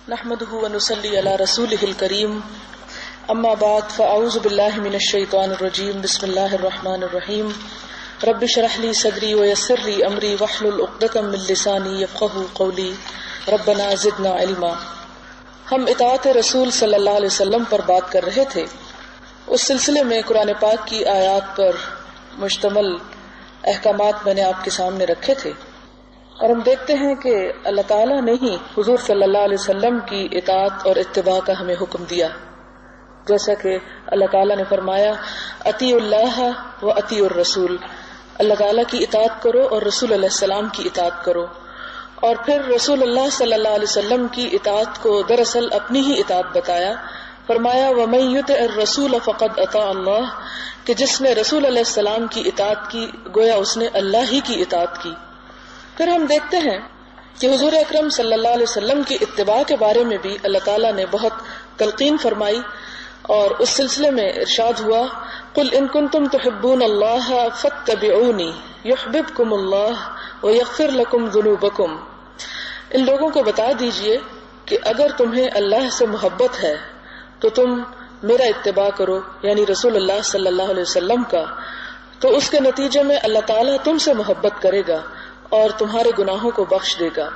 نحمده ونصلي على رسوله الكريم اما بعد فاعوذ بالله من الشيطان الرجيم بسم الله الرحمن الرحيم رب اشرح لي صدري ويسر لي امري واحلل عقدة من لساني يفقهوا قولي ربنا زدنا علما۔ ہم اطاعت رسول صلی اللہ علیہ وسلم پر بات کر رہے تھے۔ اس سلسلے میں قرآن پاک کی آیات پر مشتمل احکامات میں نے آپ کے سامنے رکھے تھے، اور ہم دیکھتے ہیں کہ اللہ تعالیٰ نے ہی حضور صلی اللہ علیہ وسلم کی اطاعت اور اتباع کا ہمیں حکم دیا، جیسا کہ اللہ تعالیٰ نے فرمایا اطیعوا اللہ و اطیعوا الرسول، اللہ تعالیٰ کی اطاعت کرو اور رسول علیہ السلام کی اطاعت کرو۔ اور پھر رسول اللہ صلی اللہ علیہ وسلم کی اطاعت کو دراصل اپنی ہی اطاعت بتایا، فرمایا وَمَن يُطِعِ الرَّسُولَ فَقَدْ أَطَاعَ اللَّهَ، کہ جس نے رسول علیہ السلام کی اطاعت کی گویا اس نے اللہ ہی کی اطاعت کی۔ پھر ہم دیکھتے ہیں کہ حضور اکرم صلی اللہ علیہ وسلم کی اتباع کے بارے میں بھی اللہ تعالیٰ نے بہت تلقین فرمائی، اور اس سلسلے میں ارشاد ہوا قل ان کنتم تحبون اللہ فاتبعونی یحببکم اللہ ویغفر لکم ذنوبکم، ان لوگوں کو بتا دیجئے کہ اگر تمہیں اللہ سے محبت ہے تو تم میرا اتباع کرو، یعنی رسول اللہ صلی اللہ علیہ وسلم کا، تو اس کے نتیجے میں اللہ تعالیٰ تم سے محبت کرے گا اور تمہارے گناہوں کو بخش دے گا۔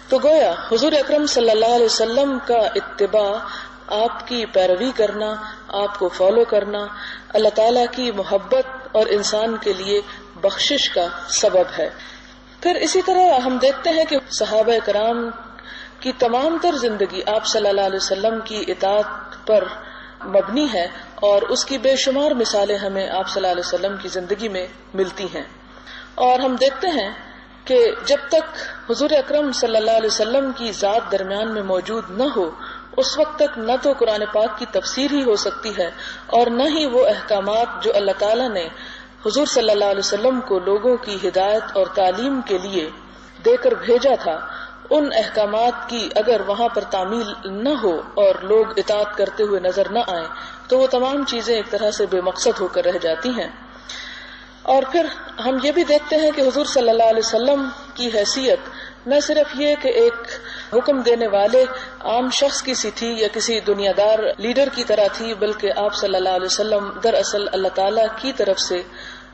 تو گویا حضور اکرم صلی اللہ علیہ وسلم کا اتباع، آپ کی پیروی کرنا، آپ کو فالو کرنا اللہ تعالیٰ کی محبت اور انسان کے لیے بخشش کا سبب ہے۔ پھر اسی طرح ہم دیکھتے ہیں کہ صحابہ کرام کی تمام تر زندگی آپ صلی اللہ علیہ وسلم کی اطاعت پر مبنی ہے، اور اس کی بے شمار مثالیں ہمیں آپ صلی اللہ علیہ وسلم کی زندگی میں ملتی ہیں۔ اور ہم دیکھتے ہیں کہ جب تک حضور اکرم صلی اللہ علیہ وسلم کی ذات درمیان میں موجود نہ ہو، اس وقت تک نہ تو قرآن پاک کی تفسیر ہی ہو سکتی ہے، اور نہ ہی وہ احکامات جو اللہ تعالیٰ نے حضور صلی اللہ علیہ وسلم کو لوگوں کی ہدایت اور تعلیم کے لیے دے کر بھیجا تھا، ان احکامات کی اگر وہاں پر تعمیل نہ ہو اور لوگ اطاعت کرتے ہوئے نظر نہ آئیں تو وہ تمام چیزیں ایک طرح سے بے مقصد ہو کر رہ جاتی ہیں۔ اور پھر ہم یہ بھی دیکھتے ہیں کہ حضور صلی اللہ علیہ وسلم کی حیثیت نہ صرف یہ کہ ایک حکم دینے والے عام شخص کی سی تھی یا کسی دنیا دار لیڈر کی طرح تھی، بلکہ آپ صلی اللہ علیہ وسلم دراصل اللہ تعالیٰ کی طرف سے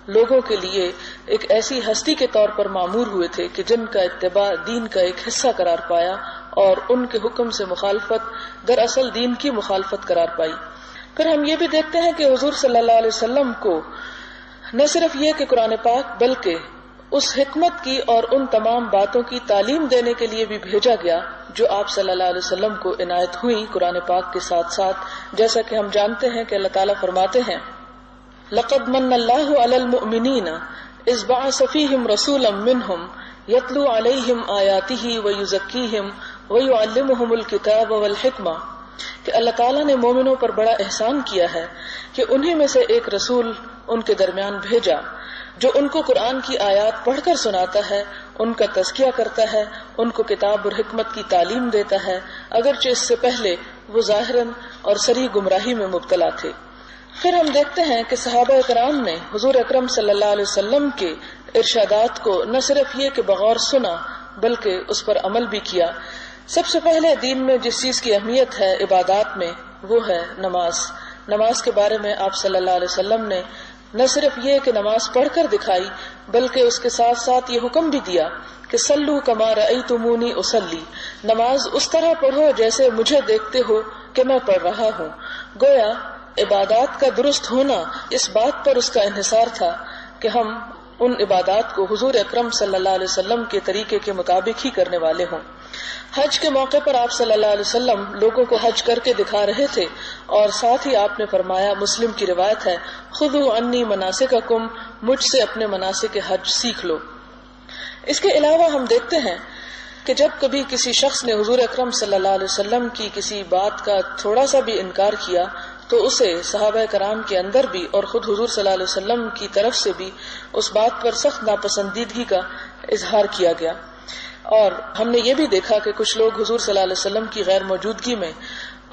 لوگوں کے لیے ایک ایسی ہستی کے طور پر معمور ہوئے تھے کہ جن کا اتباع دین کا ایک حصہ قرار پایا، اور ان کے حکم سے مخالفت دراصل دین کی مخالفت قرار پائی۔ پھر ہم یہ بھی دیکھتے ہیں کہ حضور صلی اللہ علیہ وسلم کو نہ صرف یہ کہ قرآن پاک بلکہ اس حکمت کی اور ان تمام باتوں کی تعلیم دینے کے لیے بھی بھیجا گیا جو آپ صلی اللہ علیہ وسلم کو عنایت ہوئی قرآن پاک کے ساتھ ساتھ، جیسا کہ ہم جانتے ہیں کہ اللہ تعالیٰ فرماتے ہیں لقد من اللہ علی المؤمنین اذ بعث فیہم رسولا منہم یتلو علیہم آیاتہ ویزکیہم ویعلمہم الکتاب والحکمہ، کہ اللہ تعالیٰ نے مومنوں پر بڑا احسان کیا ہے کہ انہی میں سے ایک رسول ان کے درمیان بھیجا جو ان کو قرآن کی آیات پڑھ کر سناتا ہے، ان کا تزکیہ کرتا ہے، ان کو کتاب اور حکمت کی تعلیم دیتا ہے، اگرچہ اس سے پہلے وہ ظاہراً اور صریح گمراہی میں مبتلا تھے۔ پھر ہم دیکھتے ہیں کہ صحابہ کرام نے حضور اکرم صلی اللہ علیہ وسلم کے ارشادات کو نہ صرف یہ کہ بغور سنا بلکہ اس پر عمل بھی کیا۔ سب سے پہلے دین میں جس چیز کی اہمیت ہے عبادات میں وہ ہے نماز۔ نماز کے بارے میں آپ صلی اللہ علیہ وسلم نے نہ صرف یہ کہ نماز پڑھ کر دکھائی بلکہ اس کے ساتھ ساتھ یہ حکم بھی دیا کہ صلو کما رأیتمونی اصلی، نماز اس طرح پڑھو جیسے مجھے دیکھتے ہو کہ میں پڑھ رہا ہوں۔ گویا عبادات کا درست ہونا اس بات پر اس کا انحصار تھا کہ ہم ان عبادات کو حضور اکرم صلی اللہ علیہ وسلم کے طریقے کے مطابق ہی کرنے والے ہوں۔ حج کے موقع پر آپ صلی اللہ علیہ وسلم لوگوں کو حج کر کے دکھا رہے تھے، اور ساتھ ہی آپ نے فرمایا، مسلم کی روایت ہے، خذوا عنی مناسککم، مجھ سے اپنے مناسک حج سیکھ لو۔ اس کے علاوہ ہم دیکھتے ہیں کہ جب کبھی کسی شخص نے حضور اکرم صلی اللہ علیہ وسلم کی کسی بات کا تھوڑا سا بھی انکار کیا تو اسے صحابہ کرام کے اندر بھی اور خود حضور صلی اللہ علیہ وسلم کی طرف سے بھی اس بات پر سخت ناپسندیدگی کا اظہار کیا گیا۔ اور ہم نے یہ بھی دیکھا کہ کچھ لوگ حضور صلی اللہ علیہ وسلم کی غیر موجودگی میں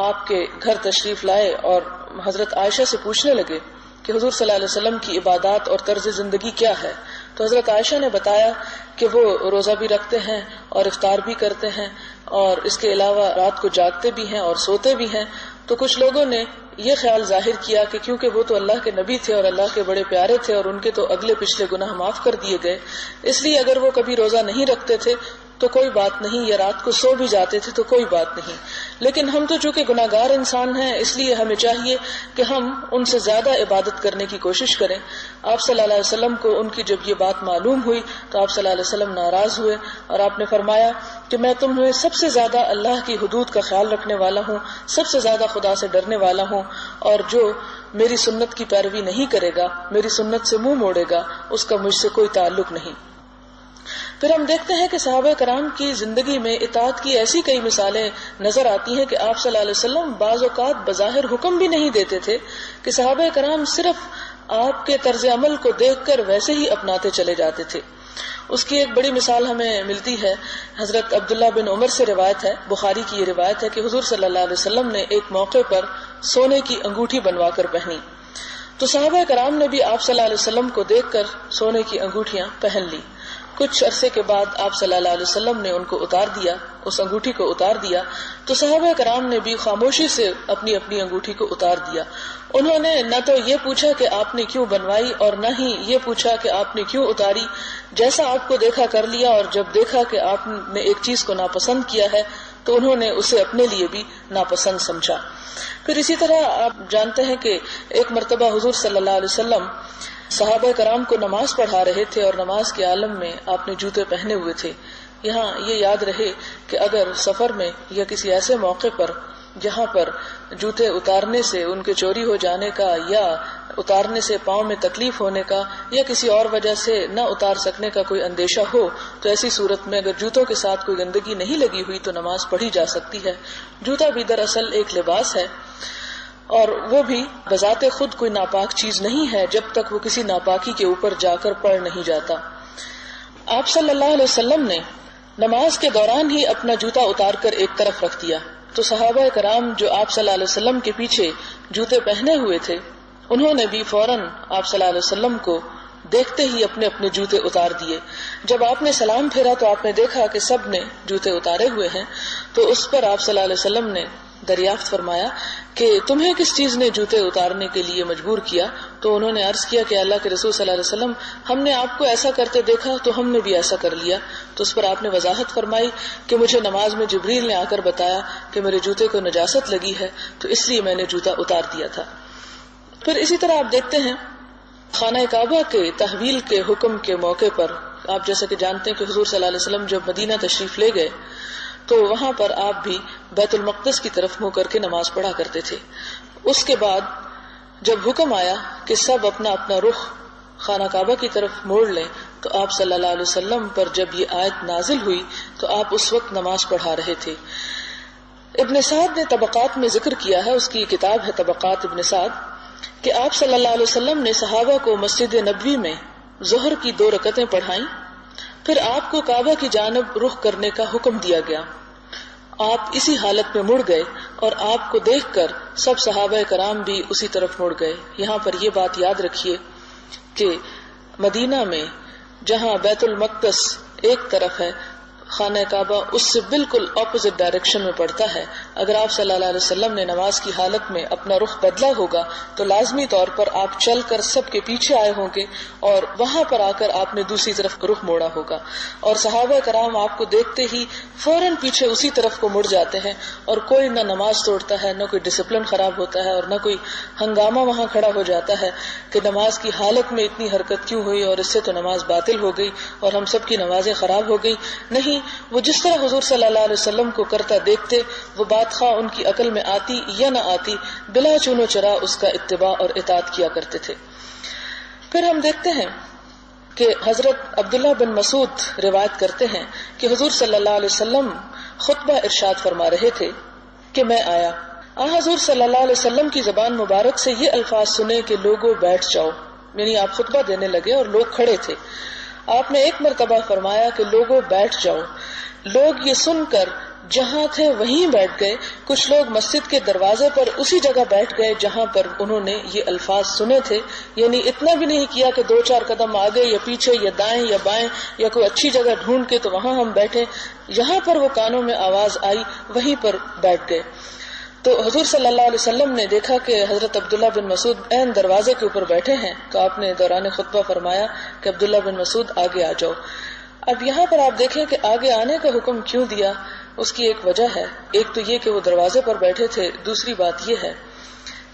آپ کے گھر تشریف لائے اور حضرت عائشہ سے پوچھنے لگے کہ حضور صلی اللہ علیہ وسلم کی عبادات اور طرز زندگی کیا ہے، تو حضرت عائشہ نے بتایا کہ وہ روزہ بھی رکھتے ہیں اور افطار بھی کرتے ہیں اور اس کے علاوہ رات کو جاگتے بھی ہیں اور سوتے بھی ہیں. تو کچھ لوگوں نے یہ خیال ظاہر کیا کہ کیونکہ وہ تو اللہ کے نبی تھے اور اللہ کے بڑے پیارے تھے اور ان کے تو اگلے پچھلے گناہ معاف کر دیے گئے، اس لیے اگر وہ کبھی روزہ نہیں رکھتے تھے تو کوئی بات نہیں، یا رات کو سو بھی جاتے تھے تو کوئی بات نہیں. لیکن ہم تو چونکہ گناہگار انسان ہیں، اس لیے ہمیں چاہیے کہ ہم ان سے زیادہ عبادت کرنے کی کوشش کریں. آپ صلی اللہ علیہ وسلم کو ان کی جب یہ بات معلوم ہوئی تو آپ صلی اللہ علیہ وسلم ناراض ہوئے اور آپ نے فرمایا کہ میں تمہیں سب سے زیادہ اللہ کی حدود کا خیال رکھنے والا ہوں، سب سے زیادہ خدا سے ڈرنے والا ہوں، اور جو میری سنت کی پیروی نہیں کرے گا، میری سنت سے منہ موڑے گا، اس کا مجھ سے کوئی تعلق نہیں. پھر ہم دیکھتے ہیں کہ صحابہ کرام کی زندگی میں اطاعت کی ایسی کئی مثالیں نظر آتی ہیں کہ آپ صلی اللہ علیہ وسلم بعض اوقات بظاہر حکم بھی نہیں دیتے تھے کہ صحابہ کرام صرف آپ کے طرز عمل کو دیکھ کر ویسے ہی اپناتے چلے جاتے تھے. اس کی ایک بڑی مثال ہمیں ملتی ہے، حضرت عبداللہ بن عمر سے روایت ہے، بخاری کی یہ روایت ہے کہ حضور صلی اللہ علیہ وسلم نے ایک موقع پر سونے کی انگوٹھی بنوا کر پہنی تو صحابہ کرام نے بھی آپ صلی اللہ علیہ وسلم کو دیکھ کر سونے کی انگوٹھیاں پہن لی. کچھ عرصے کے بعد آپ صلی اللہ علیہ وسلم نے ان کو اتار دیا، اس انگوٹھی کو اتار دیا تو صحابہ کرام نے بھی خاموشی سے اپنی اپنی انگوٹھی کو اتار دیا. انہوں نے نہ تو یہ پوچھا کہ آپ نے کیوں بنوائی اور نہ ہی یہ پوچھا کہ آپ نے کیوں اتاری. جیسا آپ کو دیکھا کر لیا، اور جب دیکھا کہ آپ نے ایک چیز کو ناپسند کیا ہے تو انہوں نے اسے اپنے لیے بھی ناپسند سمجھا. پھر اسی طرح آپ جانتے ہیں کہ ایک مرتبہ حضور صلی اللہ علیہ وسلم صحابہ کرام کو نماز پڑھا رہے تھے اور نماز کے عالم میں آپ نے جوتے پہنے ہوئے تھے. یہاں یہ یاد رہے کہ اگر سفر میں یا کسی ایسے موقع پر جہاں پر جوتے اتارنے سے ان کے چوری ہو جانے کا یا اتارنے سے پاؤں میں تکلیف ہونے کا یا کسی اور وجہ سے نہ اتار سکنے کا کوئی اندیشہ ہو تو ایسی صورت میں اگر جوتوں کے ساتھ کوئی گندگی نہیں لگی ہوئی تو نماز پڑھی جا سکتی ہے. جوتا بھی دراصل ایک لباس ہے اور وہ بھی بذات خود کوئی ناپاک چیز نہیں ہے جب تک وہ کسی ناپاکی کے اوپر جا کر پڑ نہیں جاتا. آپ صلی اللہ علیہ وسلم نے نماز کے دوران ہی اپنا جوتا اتار کر ایک طرف رکھ دیا تو صحابہ کرام جو آپ صلی اللہ علیہ وسلم کے پیچھے جوتے پہنے ہوئے تھے انہوں نے بھی فوراً آپ صلی اللہ علیہ وسلم کو دیکھتے ہی اپنے اپنے جوتے اتار دیے. جب آپ نے سلام پھیرا تو آپ نے دیکھا کہ سب نے جوتے اتارے ہوئے ہیں تو اس پر آپ صلی اللہ علیہ وسلم نے دریافت فرمایا کہ تمہیں کس چیز نے جوتے اتارنے کے لیے مجبور کیا؟ تو انہوں نے عرض کیا کہ اللہ کے رسول صلی اللہ علیہ وسلم ہم نے آپ کو ایسا کرتے دیکھا تو ہم نے بھی ایسا کر لیا. تو اس پر آپ نے وضاحت فرمائی کہ مجھے نماز میں جبریل نے آ کر بتایا کہ میرے جوتے کو نجاست لگی ہے تو اس لیے میں نے جوتا اتار دیا تھا. پھر اسی طرح آپ دیکھتے ہیں خانہ کعبہ کے تحویل کے حکم کے موقع پر آپ جیسا کہ جانتے ہیں کہ حضور صلی اللہ علیہ وسلم جب مدینہ تشریف لے گئے تو وہاں پر آپ بھی بیت المقدس کی طرف منہ کر کے نماز پڑھا کرتے تھے. اس کے بعد جب حکم آیا کہ سب اپنا اپنا رخ خانہ کعبہ کی طرف موڑ لیں تو آپ صلی اللہ علیہ وسلم پر جب یہ آیت نازل ہوئی تو آپ اس وقت نماز پڑھا رہے تھے. ابن سعد نے طبقات میں ذکر کیا ہے، اس کی کتاب ہے طبقات ابن سعد، کہ آپ صلی اللہ علیہ وسلم نے صحابہ کو مسجد نبوی میں ظہر کی 2 رکعتیں پڑھائیں، پھر آپ کو کعبہ کی جانب رخ کرنے کا حکم دیا گیا. آپ اسی حالت میں مڑ گئے اور آپ کو دیکھ کر سب صحابہ کرام بھی اسی طرف مڑ گئے. یہاں پر یہ بات یاد رکھیے کہ مدینہ میں جہاں بیت المقدس ایک طرف ہے، خانہ کعبہ اس سے بالکل اپوزٹ ڈائریکشن میں پڑتا ہے. اگر آپ صلی اللہ علیہ وسلم نے نماز کی حالت میں اپنا رخ بدلا ہوگا تو لازمی طور پر آپ چل کر سب کے پیچھے آئے ہوں گے اور وہاں پر آ کر آپ نے دوسری طرف رخ موڑا ہوگا، اور صحابہ کرام آپ کو دیکھتے ہی فوراً پیچھے اسی طرف کو مڑ جاتے ہیں اور کوئی نہ نماز توڑتا ہے، نہ کوئی ڈسپلن خراب ہوتا ہے اور نہ کوئی ہنگامہ وہاں کھڑا ہو جاتا ہے کہ نماز کی حالت میں اتنی حرکت کیوں ہوئی اور اس سے تو نماز باطل ہو گئی اور ہم سب کی نمازیں خراب ہو گئی. نہیں، وہ جس طرح حضور صلی اللہ علیہ وسلم کو کرتا دیکھتے وہ بات خواہ ان کی عقل میں آتی یا نہ آتی بلا چون و چرا اس کا اتباع اور اطاعت کیا کرتے تھے. پھر ہم دیکھتے ہیں کہ حضرت عبداللہ بن مسعود روایت کرتے ہیں کہ حضور صلی اللہ علیہ وسلم خطبہ ارشاد فرما رہے تھے کہ میں آیا. حضور صلی اللہ علیہ وسلم کی زبان مبارک سے یہ الفاظ سنے کہ لوگوں بیٹھ جاؤ، یعنی آپ خطبہ دینے لگے اور لوگ کھڑے تھے. آپ نے ایک مرتبہ فرمایا کہ لوگوں بیٹھ جاؤ. لوگ یہ سن کر جہاں تھے وہیں بیٹھ گئے. کچھ لوگ مسجد کے دروازے پر اسی جگہ بیٹھ گئے جہاں پر انہوں نے یہ الفاظ سنے تھے. یعنی اتنا بھی نہیں کیا کہ 2-4 قدم آگے یا پیچھے یا دائیں یا بائیں یا کوئی اچھی جگہ ڈھونڈ کے تو وہاں ہم بیٹھے. یہاں پر وہ کانوں میں آواز آئی وہیں پر بیٹھ گئے. تو حضور صلی اللہ علیہ وسلم نے دیکھا کہ حضرت عبداللہ بن مسعود عین دروازے کے اوپر بیٹھے ہیں. تو آپ نے دوران خطبہ فرمایا کہ عبداللہ بن مسعود آگے آ جاؤ. اب یہاں پر آپ دیکھیں کہ آگے آنے کا حکم کیوں دیا. اس کی ایک وجہ ہے. ایک تو یہ کہ وہ دروازے پر بیٹھے تھے. دوسری بات یہ ہے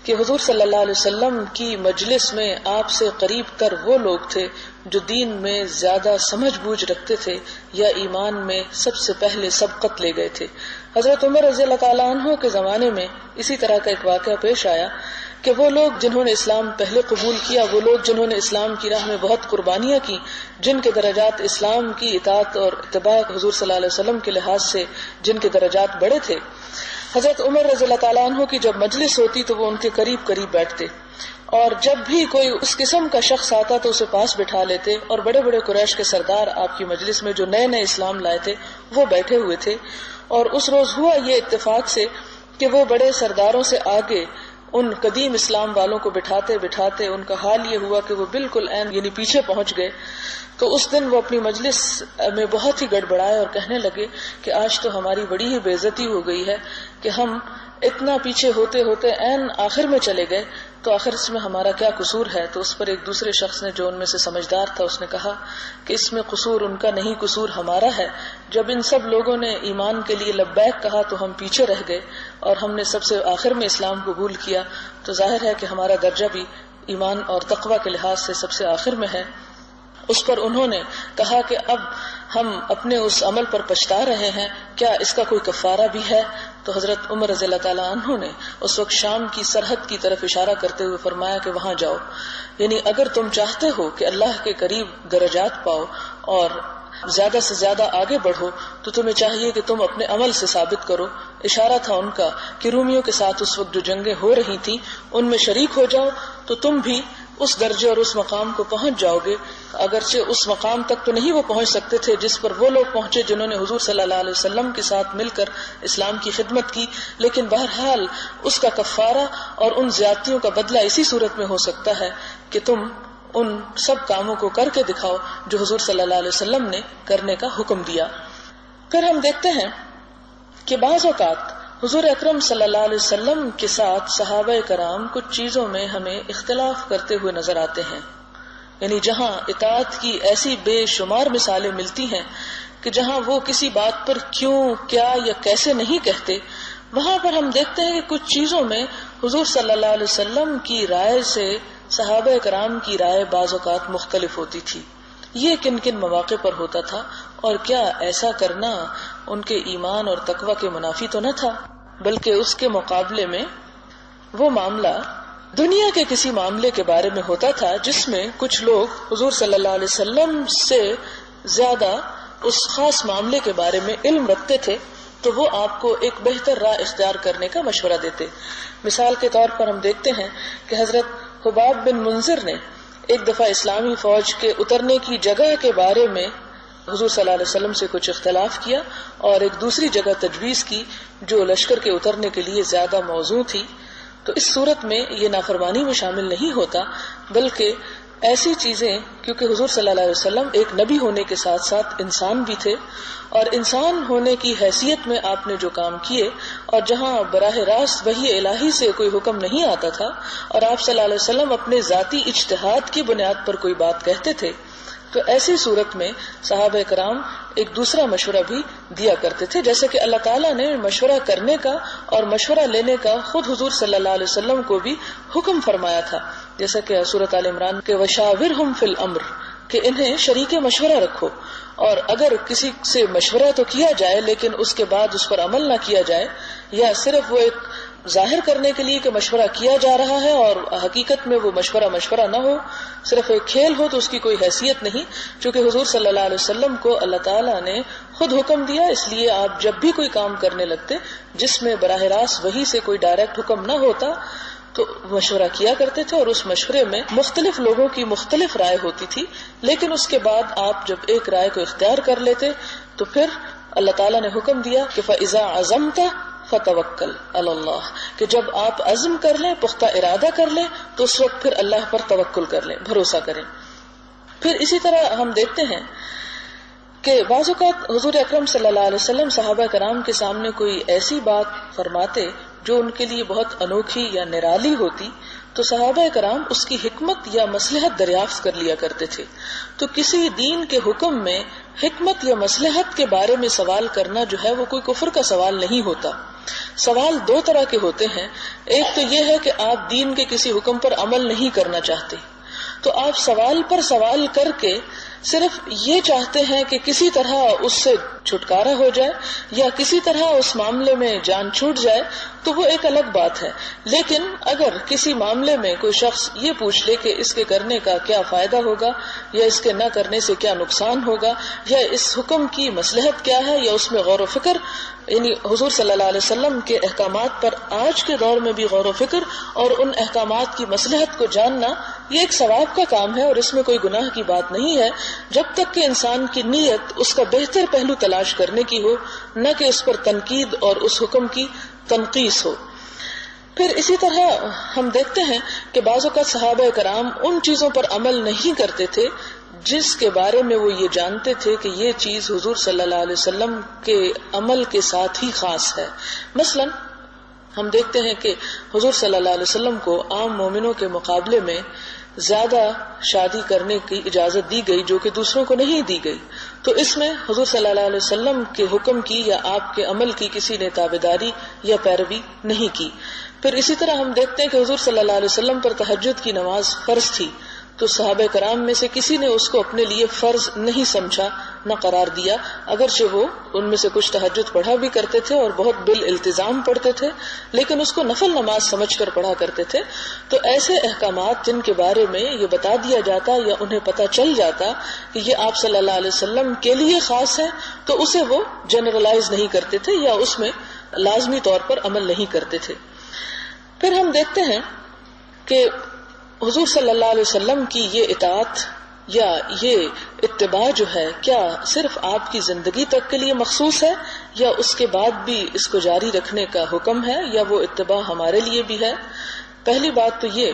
کہ حضور صلی اللہ علیہ وسلم کی مجلس میں آپ سے قریب تر وہ لوگ تھے جو دین میں زیادہ سمجھ بوجھ رکھتے تھے یا ایمان میں سب سے پہلے سبقت لے گئے تھے. حضرت عمر رضی اللہ تعالیٰ عنہ کے زمانے میں اسی طرح کا ایک واقعہ پیش آیا کہ وہ لوگ جنہوں نے اسلام پہلے قبول کیا، وہ لوگ جنہوں نے اسلام کی راہ میں بہت قربانیاں کی، جن کے درجات اسلام کی اطاعت اور اتباع حضور صلی اللہ علیہ وسلم کے لحاظ سے جن کے درجات بڑے تھے، حضرت عمر رضی اللہ تعالیٰ عنہ کی جب مجلس ہوتی تو وہ ان کے قریب قریب بیٹھتے، اور جب بھی کوئی اس قسم کا شخص آتا تو اسے پاس بٹھا لیتے. اور بڑے بڑے قریش کے سردار آپ کی مجلس میں جو نئے نئے اسلام لائے تھے وہ بیٹھے ہوئے تھے. اور اس روز ہوا یہ اتفاق سے کہ وہ بڑے سرداروں سے آگے ان قدیم اسلام والوں کو بٹھاتے بٹھاتے ان کا حال یہ ہوا کہ وہ بالکل یعنی پیچھے پہنچ گئے. تو اس دن وہ اپنی مجلس میں بہت ہی گڑبڑائے اور کہنے لگے کہ آج تو ہماری بڑی ہی بے عزتی ہو گئی ہے کہ ہم اتنا پیچھے ہوتے ہوتے عین آخر میں چلے گئے، تو آخر اس میں ہمارا کیا قصور ہے. تو اس پر ایک دوسرے شخص نے جو ان میں سے سمجھدار تھا اس نے کہا کہ اس میں قصور ان کا نہیں، قصور ہمارا ہے. جب ان سب لوگوں نے ایمان کے لیے لبیک کہا تو ہم پیچھے رہ گئے اور ہم نے سب سے آخر میں اسلام قبول کیا. تو ظاہر ہے کہ ہمارا درجہ بھی ایمان اور تقوی کے لحاظ سے سب سے آخر میں ہے. اس پر انہوں نے کہا کہ اب ہم اپنے اس عمل پر پچھتا رہے ہیں، کیا اس کا کوئی کفارہ بھی ہے؟ تو حضرت عمر رضی اللہ تعالیٰ عنہ نے اس وقت شام کی سرحد کی طرف اشارہ کرتے ہوئے فرمایا کہ وہاں جاؤ. یعنی اگر تم چاہتے ہو کہ اللہ کے قریب درجات پاؤ اور زیادہ سے زیادہ آگے بڑھو تو تمہیں چاہیے کہ تم اپنے عمل سے ثابت کرو. اشارہ تھا ان کا کہ رومیوں کے ساتھ اس وقت جو جنگیں ہو رہی تھیں ان میں شریک ہو جاؤ تو تم بھی اس درجے اور اس مقام کو پہنچ جاؤ گے. اگرچہ اس مقام تک تو نہیں وہ پہنچ سکتے تھے جس پر وہ لوگ پہنچے جنہوں نے حضور صلی اللہ علیہ وسلم کے ساتھ مل کر اسلام کی خدمت کی، لیکن بہرحال اس کا کفارہ اور ان زیادتیوں کا بدلہ اسی صورت میں ہو سکتا ہے کہ تم ان سب کاموں کو کر کے دکھاؤ جو حضور صلی اللہ علیہ وسلم نے کرنے کا حکم دیا. پھر ہم دیکھتے ہیں کہ بعض اوقات حضور اکرم صلی اللہ علیہ وسلم کے ساتھ صحابہ کرام کچھ چیزوں میں ہمیں اختلاف کرتے ہوئے نظر آتے ہیں. یعنی جہاں اطاعت کی ایسی بے شمار مثالیں ملتی ہیں کہ جہاں وہ کسی بات پر کیوں، کیا یا کیسے نہیں کہتے، وہاں پر ہم دیکھتے ہیں کہ کچھ چیزوں میں حضور صلی اللہ علیہ وسلم کی رائے سے صحابہ کرام کی رائے بعض اوقات مختلف ہوتی تھی. یہ کن کن مواقع پر ہوتا تھا اور کیا ایسا کرنا ان کے ایمان اور تقوی کے منافی تو نہ تھا، بلکہ اس کے مقابلے میں وہ معاملہ دنیا کے کسی معاملے کے بارے میں ہوتا تھا جس میں کچھ لوگ حضور صلی اللہ علیہ وسلم سے زیادہ اس خاص معاملے کے بارے میں علم رکھتے تھے تو وہ آپ کو ایک بہتر راہ اختیار کرنے کا مشورہ دیتے. مثال کے طور پر ہم دیکھتے ہیں کہ حضرت حباب بن منذر نے ایک دفعہ اسلامی فوج کے اترنے کی جگہ کے بارے میں حضور صلی اللہ علیہ وسلم سے کچھ اختلاف کیا اور ایک دوسری جگہ تجویز کی جو لشکر کے اترنے کے لیے زیادہ موزوں تھی. تو اس صورت میں یہ نافرمانی میں شامل نہیں ہوتا، بلکہ ایسی چیزیں، کیونکہ حضور صلی اللہ علیہ وسلم ایک نبی ہونے کے ساتھ ساتھ انسان بھی تھے اور انسان ہونے کی حیثیت میں آپ نے جو کام کیے اور جہاں براہ راست وحی الہی سے کوئی حکم نہیں آتا تھا اور آپ صلی اللہ علیہ وسلم اپنے ذاتی اجتہاد کی بنیاد پر کوئی بات کہتے تھے، تو ایسی صورت میں صحابہ کرام ایک دوسرا مشورہ بھی دیا کرتے تھے، جیسے کہ اللہ تعالیٰ نے مشورہ کرنے کا اور مشورہ لینے کا خود حضور صلی اللہ علیہ وسلم کو بھی حکم فرمایا تھا، جیسا کہ سورۃ آل عمران کے وشاورہم فی الامر کہ انہیں شریک مشورہ رکھو. اور اگر کسی سے مشورہ تو کیا جائے لیکن اس کے بعد اس پر عمل نہ کیا جائے یا صرف وہ ایک ظاہر کرنے کے لیے کہ مشورہ کیا جا رہا ہے اور حقیقت میں وہ مشورہ نہ ہو، صرف ایک کھیل ہو، تو اس کی کوئی حیثیت نہیں. چونکہ حضور صلی اللہ علیہ وسلم کو اللہ تعالیٰ نے خود حکم دیا، اس لیے آپ جب بھی کوئی کام کرنے لگتے جس میں براہ راست وحی سے کوئی ڈائریکٹ حکم نہ ہوتا تو مشورہ کیا کرتے تھے، اور اس مشورے میں مختلف لوگوں کی مختلف رائے ہوتی تھی، لیکن اس کے بعد آپ جب ایک رائے کو اختیار کر لیتے تو پھر اللہ تعالیٰ نے حکم دیا کہ فَإِذَا عَزَمْتَ فَتَوَكَّلْ عَلَى اللَّهِ، کہ جب آپ عزم کر لیں، پختہ ارادہ کر لیں، تو اس وقت پھر اللہ پر توکل کر لیں، بھروسہ کریں۔ پھر اسی طرح ہم دیکھتے ہیں کہ بعض اوقات حضور اکرم صلی اللہ علیہ وسلم صحابہ کرام کے سامنے کوئی ایسی بات فرماتے جو ان کے لیے بہت انوکھی یا نرالی ہوتی، تو صحابہ کرام اس کی حکمت یا مصلحت دریافت کر لیا کرتے تھے۔ تو کسی دین کے حکم میں حکمت یا مصلحت کے بارے میں سوال کرنا جو ہے وہ کوئی کفر کا سوال نہیں ہوتا۔ سوال دو طرح کے ہوتے ہیں، ایک تو یہ ہے کہ آپ دین کے کسی حکم پر عمل نہیں کرنا چاہتے، تو آپ سوال پر سوال کر کے صرف یہ چاہتے ہیں کہ کسی طرح اس سے چھٹکارا ہو جائے یا کسی طرح اس معاملے میں جان چھوٹ جائے، تو وہ ایک الگ بات ہے۔ لیکن اگر کسی معاملے میں کوئی شخص یہ پوچھ لے کہ اس کے کرنے کا کیا فائدہ ہوگا یا اس کے نہ کرنے سے کیا نقصان ہوگا یا اس حکم کی مصلحت کیا ہے یا اس میں غور و فکر، یعنی حضور صلی اللہ علیہ وسلم کے احکامات پر آج کے دور میں بھی غور و فکر اور ان احکامات کی مصلحت کو جاننا، یہ ایک ثواب کا کام ہے اور اس میں کوئی گناہ کی بات نہیں ہے، جب تک کہ انسان کی نیت اس کا بہتر پہلو تلاش کرنے کی ہو، نہ کہ اس پر تنقید اور اس حکم کی تنقیص ہو۔ پھر اسی طرح ہم دیکھتے ہیں کہ بعض اوقات صحابہ کرام ان چیزوں پر عمل نہیں کرتے تھے جس کے بارے میں وہ یہ جانتے تھے کہ یہ چیز حضور صلی اللہ علیہ وسلم کے عمل کے ساتھ ہی خاص ہے۔ مثلا ہم دیکھتے ہیں کہ حضور صلی اللہ علیہ وسلم کو عام مومنوں کے مقابلے میں زیادہ شادی کرنے کی اجازت دی گئی جو کہ دوسروں کو نہیں دی گئی، تو اس میں حضور صلی اللہ علیہ وسلم کے حکم کی یا آپ کے عمل کی کسی نے تابعداری یا پیروی نہیں کی۔ پھر اسی طرح ہم دیکھتے ہیں کہ حضور صلی اللہ علیہ وسلم پر تہجد کی نماز فرض تھی، تو صحابہ کرام میں سے کسی نے اس کو اپنے لیے فرض نہیں سمجھا، نہ قرار دیا، اگرچہ وہ ان میں سے کچھ تہجد پڑھا بھی کرتے تھے اور بہت بالالتزام پڑھتے تھے، لیکن اس کو نفل نماز سمجھ کر پڑھا کرتے تھے۔ تو ایسے احکامات جن کے بارے میں یہ بتا دیا جاتا یا انہیں پتہ چل جاتا کہ یہ آپ صلی اللہ علیہ وسلم کے لیے خاص ہے، تو اسے وہ جنرلائز نہیں کرتے تھے یا اس میں لازمی طور پر عمل نہیں کرتے تھے۔ پھر ہم دیکھتے ہیں کہ حضور صلی اللہ علیہ وسلم کی یہ اطاعت یا یہ اتباع جو ہے، کیا صرف آپ کی زندگی تک کے لیے مخصوص ہے یا اس کے بعد بھی اس کو جاری رکھنے کا حکم ہے، یا وہ اتباع ہمارے لیے بھی ہے؟ پہلی بات تو یہ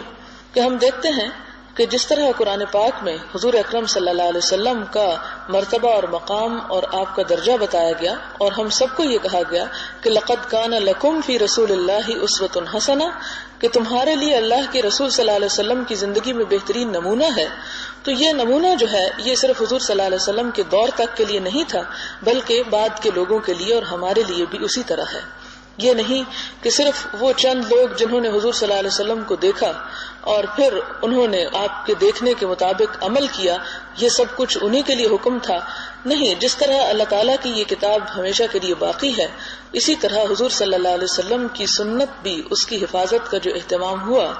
کہ ہم دیکھتے ہیں کہ جس طرح قرآن پاک میں حضور اکرم صلی اللہ علیہ وسلم کا مرتبہ اور مقام اور آپ کا درجہ بتایا گیا اور ہم سب کو یہ کہا گیا کہ لقد کان لکم فی رسول اللہ اسوۃ حسنہ، کہ تمہارے لیے اللہ کے رسول صلی اللہ علیہ وسلم کی زندگی میں بہترین نمونہ ہے، تو یہ نمونہ جو ہے یہ صرف حضور صلی اللہ علیہ وسلم کے دور تک کے لیے نہیں تھا بلکہ بعد کے لوگوں کے لیے اور ہمارے لیے بھی اسی طرح ہے۔ یہ نہیں کہ صرف وہ چند لوگ جنہوں نے حضور صلی اللہ علیہ وسلم کو دیکھا اور پھر انہوں نے آپ کے دیکھنے کے مطابق عمل کیا، یہ سب کچھ انہی کے لیے حکم تھا، نہیں۔ جس طرح اللہ تعالیٰ کی یہ کتاب ہمیشہ کے لیے باقی ہے، اسی طرح حضور صلی اللہ علیہ وسلم کی سنت بھی، اس کی حفاظت کا جو اہتمام ہوا،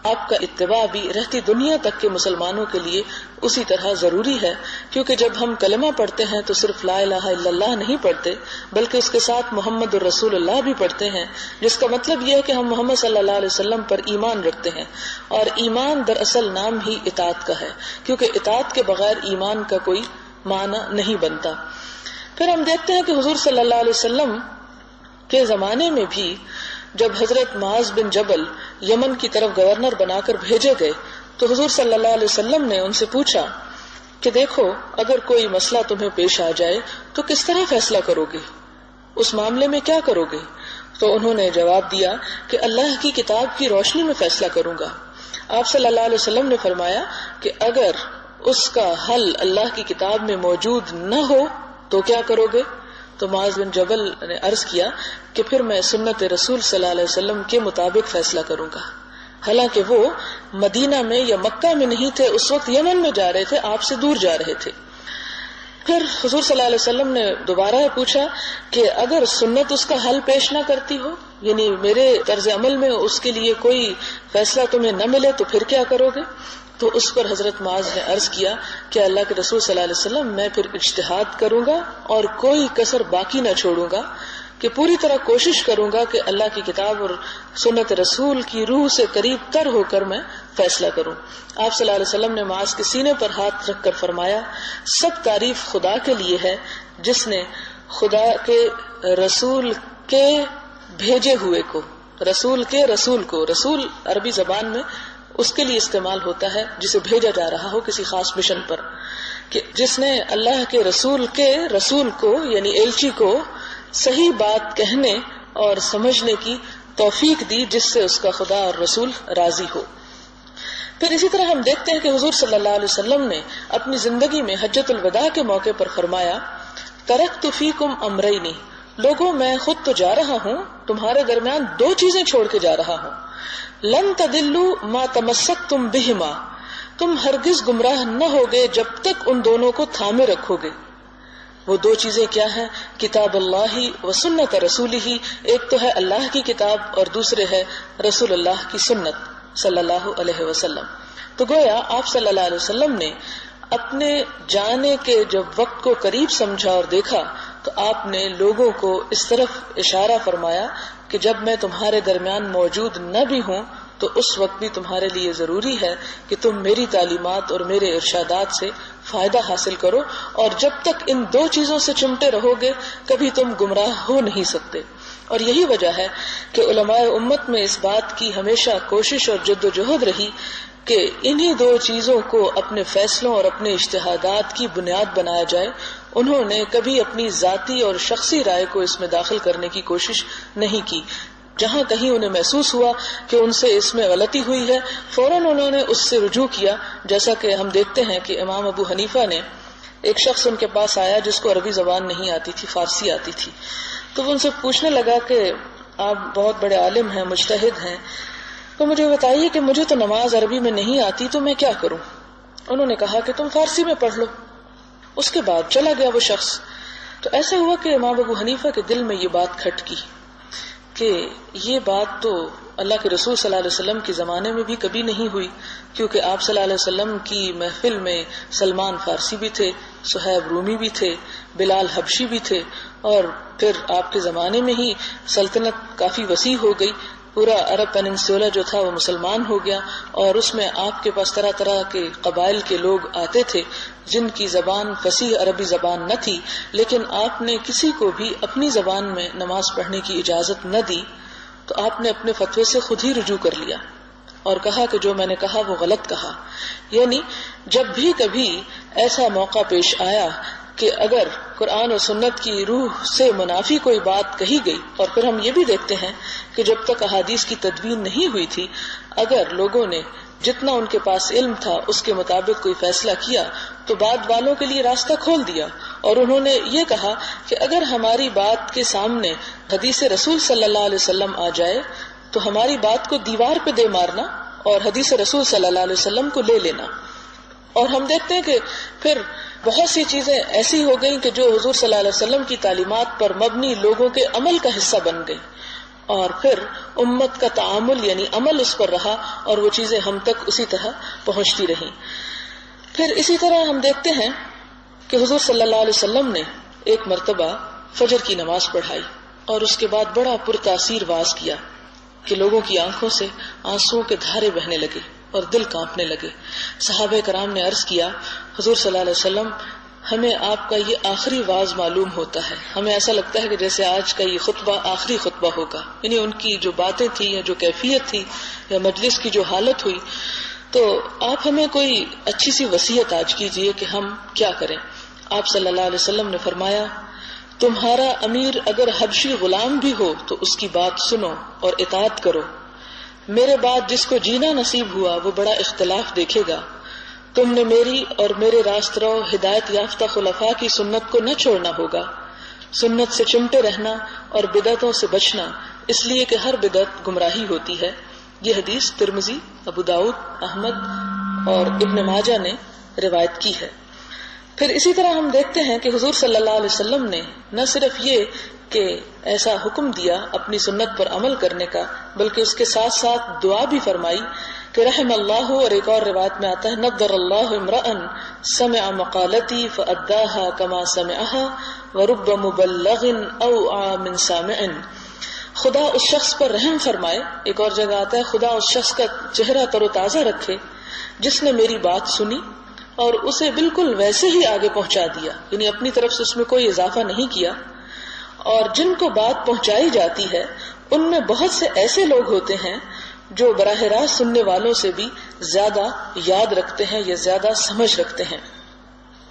آپ کا اتباع بھی رہتی دنیا تک کے مسلمانوں کے لیے اسی طرح ضروری ہے، کیونکہ جب ہم کلمہ پڑھتے ہیں تو صرف لا الہ الا اللہ نہیں پڑھتے بلکہ اس کے ساتھ محمد الرسول اللہ بھی پڑھتے ہیں، جس کا مطلب یہ ہے کہ ہم محمد صلی اللہ علیہ وسلم پر ایمان رکھتے ہیں، اور ایمان دراصل نام ہی اطاعت کا ہے، کیونکہ اطاعت کے بغیر ایمان کا کوئی معنی نہیں بنتا۔ پھر ہم دیکھتے ہیں کہ حضور صلی اللہ علیہ وسلم کے زمانے میں بھی جب حضرت معاذ بن جبل یمن کی طرف گورنر بنا کر بھیجے گئے تو حضور صلی اللہ علیہ وسلم نے ان سے پوچھا کہ دیکھو، اگر کوئی مسئلہ تمہیں پیش آ جائے تو کس طرح فیصلہ کرو گے، اس معاملے میں کیا کرو گے؟ تو انہوں نے جواب دیا کہ اللہ کی کتاب کی روشنی میں فیصلہ کروں گا۔ آپ صلی اللہ علیہ وسلم نے فرمایا کہ اگر اس کا حل اللہ کی کتاب میں موجود نہ ہو تو کیا کرو گے؟ تو معاذ بن جبل نے عرض کیا کہ پھر میں سنت رسول صلی اللہ علیہ وسلم کے مطابق فیصلہ کروں گا، حالانکہ وہ مدینہ میں یا مکہ میں نہیں تھے، اس وقت یمن میں جا رہے تھے، آپ سے دور جا رہے تھے۔ پھر حضور صلی اللہ علیہ وسلم نے دوبارہ پوچھا کہ اگر سنت اس کا حل پیش نہ کرتی ہو، یعنی میرے طرز عمل میں اس کے لیے کوئی فیصلہ تمہیں نہ ملے تو پھر کیا کرو گے؟ تو اس پر حضرت معاذ نے عرض کیا کہ اللہ کے رسول صلی اللہ علیہ وسلم، میں پھر اجتہاد کروں گا اور کوئی کسر باقی نہ چھوڑوں گا، کہ پوری طرح کوشش کروں گا کہ اللہ کی کتاب اور سنت رسول کی روح سے قریب تر ہو کر میں فیصلہ کروں۔ آپ صلی اللہ علیہ وسلم نے معاذ کے سینے پر ہاتھ رکھ کر فرمایا، سب تعریف خدا کے لیے ہے جس نے خدا کے رسول کے بھیجے ہوئے کو، رسول کے رسول کو، رسول عربی زبان میں اس کے لیے استعمال ہوتا ہے جسے بھیجا جا رہا ہو کسی خاص مشن پر، کہ جس نے اللہ کے رسول کو یعنی ایلچی کو صحیح بات کہنے اور سمجھنے کی توفیق دی، جس سے اس کا خدا اور رسول راضی ہو۔ پھر اسی طرح ہم دیکھتے ہیں کہ حضور صلی اللہ علیہ وسلم نے اپنی زندگی میں حجۃ الوداع کے موقع پر فرمایا، ترکت فیکم امرین، لوگوں میں خود تو جا رہا ہوں، تمہارے درمیان دو چیزیں چھوڑ کے جا رہا ہوں، لن تدلوا ما تمسکتم بہما، تم ہرگز گمراہ نہ ہوگے جب تک ان دونوں کو تھامے رکھو گے۔ وہ دو چیزیں کیا ہیں؟ کتاب اللہ و سنت رسولہ، ایک تو ہے اللہ کی کتاب اور دوسرے ہے رسول اللہ کی سنت صلی اللہ علیہ وسلم۔ تو گویا آپ صلی اللہ علیہ وسلم نے اپنے جانے کے جب وقت کو قریب سمجھا اور دیکھا تو آپ نے لوگوں کو اس طرف اشارہ فرمایا کہ جب میں تمہارے درمیان موجود نہ بھی ہوں تو اس وقت بھی تمہارے لیے ضروری ہے کہ تم میری تعلیمات اور میرے ارشادات سے فائدہ حاصل کرو، اور جب تک ان دو چیزوں سے چمٹے رہو گے کبھی تم گمراہ ہو نہیں سکتے۔ اور یہی وجہ ہے کہ علماء امت میں اس بات کی ہمیشہ کوشش اور جد و جہد رہی کہ انہی دو چیزوں کو اپنے فیصلوں اور اپنے اجتہادات کی بنیاد بنایا جائے۔ انہوں نے کبھی اپنی ذاتی اور شخصی رائے کو اس میں داخل کرنے کی کوشش نہیں کی۔ جہاں کہیں انہیں محسوس ہوا کہ ان سے اس میں غلطی ہوئی ہے، فوراً انہوں نے اس سے رجوع کیا، جیسا کہ ہم دیکھتے ہیں کہ امام ابو حنیفہ نے، ایک شخص ان کے پاس آیا جس کو عربی زبان نہیں آتی تھی، فارسی آتی تھی، تو وہ ان سے پوچھنے لگا کہ آپ بہت بڑے عالم ہیں، مجتہد ہیں، تو مجھے بتائیے کہ مجھے تو نماز عربی میں نہیں آتی تو میں کیا کروں؟ انہوں نے کہا کہ تم فارسی میں پڑھ لو۔ اس کے بعد چلا گیا وہ شخص۔ تو ایسا ہوا کہ امام ابو حنیفہ کے دل میں یہ بات کھٹ کی کہ یہ بات تو اللہ کے رسول صلی اللہ علیہ وسلم کے زمانے میں بھی کبھی نہیں ہوئی، کیونکہ آپ صلی اللہ علیہ وسلم کی محفل میں سلمان فارسی بھی تھے، صہیب رومی بھی تھے، بلال حبشی بھی تھے، اور پھر آپ کے زمانے میں ہی سلطنت کافی وسیع ہو گئی، پورا عرب پیننسولا جو تھا وہ مسلمان ہو گیا، اور اس میں آپ کے پاس طرح طرح کے قبائل کے لوگ آتے تھے جن کی زبان فصیح عربی زبان نہ تھی، لیکن آپ نے کسی کو بھی اپنی زبان میں نماز پڑھنے کی اجازت نہ دی، تو آپ نے اپنے فتوے سے خود ہی رجوع کر لیا اور کہا کہ جو میں نے کہا وہ غلط کہا۔ یعنی جب بھی کبھی ایسا موقع پیش آیا کہ اگر قرآن و سنت کی روح سے منافی کوئی بات کہی گئی، اور پھر ہم یہ بھی دیکھتے ہیں کہ جب تک احادیث کی تدوین نہیں ہوئی تھی، اگر لوگوں نے جتنا ان کے پاس علم تھا اس کے مطابق کوئی فیصلہ کیا تو بعد والوں کے لیے راستہ کھول دیا، اور انہوں نے یہ کہا کہ اگر ہماری بات کے سامنے حدیث رسول صلی اللہ علیہ وسلم آ جائے تو ہماری بات کو دیوار پہ دے مارنا اور حدیث رسول صلی اللہ علیہ وسلم کو لے لینا۔ اور ہم دیکھتے ہیں کہ پھر بہت سی چیزیں ایسی ہو گئیں کہ جو حضور صلی اللہ علیہ وسلم کی تعلیمات پر مبنی لوگوں کے عمل کا حصہ بن گئی، اور پھر امت کا تعامل یعنی عمل اس پر رہا، اور وہ چیزیں ہم تک اسی طرح پہنچتی رہیں۔ پھر اسی طرح ہم دیکھتے ہیں کہ حضور صلی اللہ علیہ وسلم نے ایک مرتبہ فجر کی نماز پڑھائی اور اس کے بعد بڑا پرتاثیر واعظ کیا کہ لوگوں کی آنکھوں سے آنسوؤں کے دھارے بہنے لگے اور دل کانپنے لگے۔ صحابہ کرام نے عرض کیا، حضور صلی اللہ علیہ وسلم ہمیں آپ کا یہ آخری واعظ معلوم ہوتا ہے، ہمیں ایسا لگتا ہے کہ جیسے آج کا یہ خطبہ آخری خطبہ ہوگا، یعنی ان کی جو باتیں تھی یا جو کیفیت تھی یا مجلس کی جو حالت ہوئی، تو آپ ہمیں کوئی اچھی سی وصیت آج کیجئے کہ ہم کیا کریں۔ آپ صلی اللہ علیہ وسلم نے فرمایا، تمہارا امیر اگر حبشی غلام بھی ہو تو اس کی بات سنو اور اطاعت کرو، میرے بعد جس کو جینا نصیب ہوا وہ بڑا اختلاف دیکھے گا، تم نے میری اور میرے راست رو ہدایت یافتہ خلفاء کی سنت کو نہ چھوڑنا ہوگا، سنت سے چمٹے رہنا اور بدعتوں سے بچنا، اس لیے کہ ہر بدعت گمراہی ہوتی ہے۔ یہ حدیث ترمذی، ابو داؤد، احمد اور ابن ماجہ نے روایت کی ہے۔ پھر اسی طرح ہم دیکھتے ہیں کہ حضور صلی اللہ علیہ وسلم نے نہ صرف یہ کہ ایسا حکم دیا اپنی سنت پر عمل کرنے کا، بلکہ اس کے ساتھ ساتھ دعا بھی فرمائی کہ رحم اللہ، اور ایک اور روایت میں آتا ہے نضر اللہ امرأ سمع مقالتی فأداها كما سمعها ورب مبلغ اوعى من سامع، خدا اس شخص پر رحم فرمائے، ایک اور جگہ آتا ہے خدا اس شخص کا چہرہ تر و تازہ رکھے جس نے میری بات سنی اور اسے بالکل ویسے ہی آگے پہنچا دیا، یعنی اپنی طرف سے اس میں کوئی اضافہ نہیں کیا، اور جن کو بات پہنچائی جاتی ہے ان میں بہت سے ایسے لوگ ہوتے ہیں جو براہ راست سننے والوں سے بھی زیادہ یاد رکھتے ہیں یا زیادہ سمجھ رکھتے ہیں.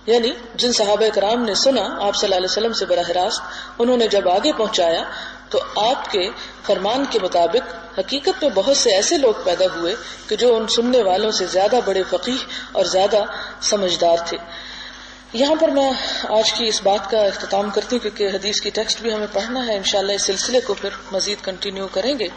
یعنی جن صحابہ کرام نے سنا آپ صلی اللہ علیہ وسلم سے براہ راست، انہوں نے جب آگے پہنچایا تو آپ کے فرمان کے مطابق حقیقت میں بہت سے ایسے لوگ پیدا ہوئے کہ جو ان سننے والوں سے زیادہ بڑے فقیہ اور زیادہ سمجھدار تھے. یہاں پر میں آج کی اس بات کا اختتام کرتی ہوں کیونکہ حدیث کی ٹیکسٹ بھی ہمیں پڑھنا ہے، انشاءاللہ اس سلسلے کو پھر مزید کنٹینیو کریں گے.